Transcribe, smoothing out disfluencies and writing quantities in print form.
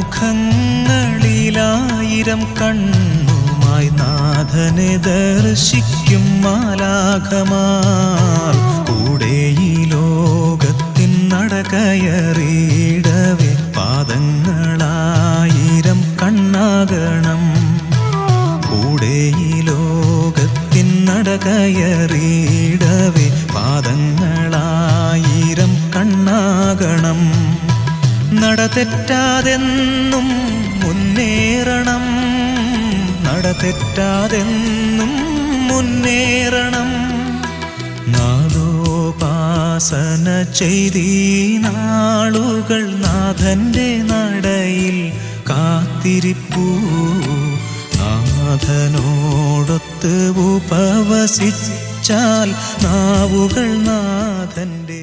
മുഖങ്ങളിലായിരം കണ്ണുമായി നാഥനെ ദർശിക്കും മാലാഖമാർ. കൂടെ ഈ ലോകത്തിൻ നടകയറിയിടവേ പാദങ്ങളായിരം കണ്ണാകണം. കൂടെ ഈ ലോകത്തിൻ നടകയറിയിടവേ പാദങ്ങളായിരം കണ്ണാകണം. നടതെറ്റാതെന്നും മുന്നേറണം, നടതെറ്റാതെന്നും മുന്നേറണം. നാദോപാസന ചെയ്തീ നാളുകൾ നാഥന്റെ നടയിൽ കാത്തിരിപ്പൂ. നാഥനോടൊത്ത് ഉപവസിച്ചാൽ നാവുകൾ നാഥന്റെ